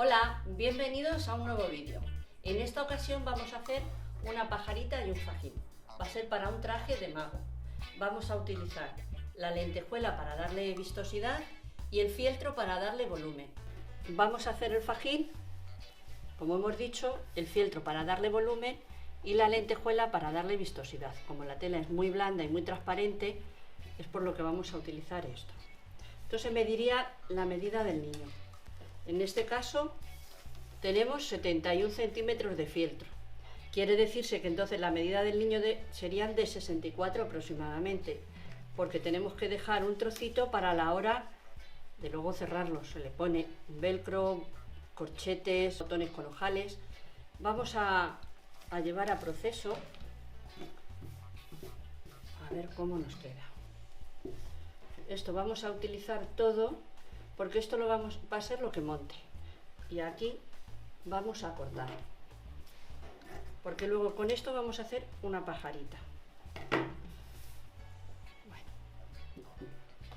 Hola, bienvenidos a un nuevo vídeo. En esta ocasión vamos a hacer una pajarita y un fajín. Va a ser para un traje de mago. Vamos a utilizar la lentejuela para darle vistosidad y el fieltro para darle volumen. Vamos a hacer el fajín, como hemos dicho, el fieltro para darle volumen y la lentejuela para darle vistosidad. Como la tela es muy blanda y muy transparente, es por lo que vamos a utilizar esto. Entonces mediría la medida del niño. En este caso tenemos 71 centímetros de fieltro. Quiere decirse que entonces la medida del niño serían de 64 aproximadamente, porque tenemos que dejar un trocito para la hora de luego cerrarlo. Se le pone velcro, corchetes, botones con ojales. Vamos a llevar a proceso a ver cómo nos queda. Esto vamos a utilizar todo porque esto va a ser lo que monte. Y aquí vamos a cortar, porque luego con esto vamos a hacer una pajarita. Bueno,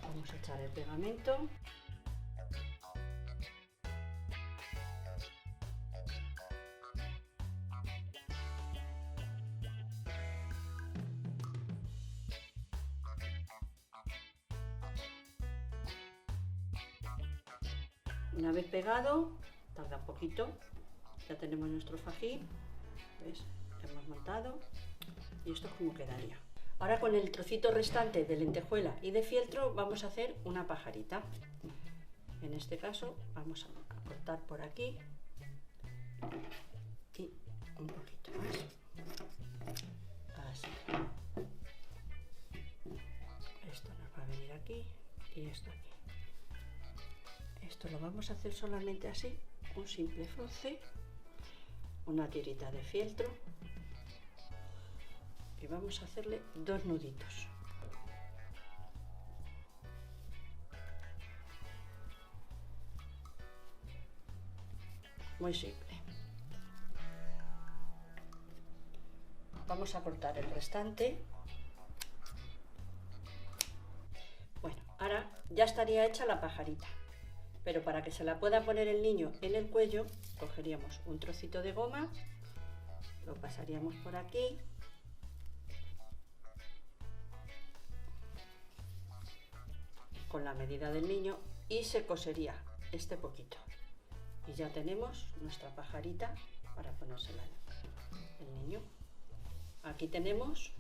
vamos a echar el pegamento. Una vez pegado, tarda un poquito, ya tenemos nuestro fajín. ¿Ves? Hemos montado y esto es como quedaría. Ahora con el trocito restante de lentejuela y de fieltro vamos a hacer una pajarita. En este caso vamos a cortar por aquí y un poquito más. Así. Esto nos va a venir aquí y esto aquí. Esto lo vamos a hacer solamente así, un simple froce, una tirita de fieltro y vamos a hacerle dos nuditos. Muy simple. Vamos a cortar el restante. Bueno, ahora ya estaría hecha la pajarita. Pero para que se la pueda poner el niño en el cuello, cogeríamos un trocito de goma, lo pasaríamos por aquí, con la medida del niño, y se cosería este poquito. Y ya tenemos nuestra pajarita para ponérsela el niño. Aquí tenemos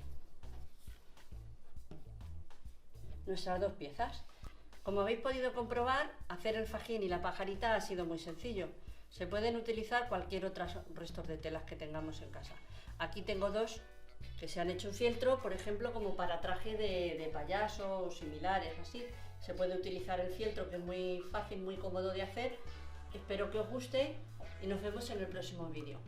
nuestras dos piezas. Como habéis podido comprobar, hacer el fajín y la pajarita ha sido muy sencillo. Se pueden utilizar cualquier otro restos de telas que tengamos en casa. Aquí tengo dos que se han hecho en fieltro, por ejemplo, como para traje de payaso o similares, así. Se puede utilizar el fieltro, que es muy fácil, muy cómodo de hacer. Espero que os guste y nos vemos en el próximo vídeo.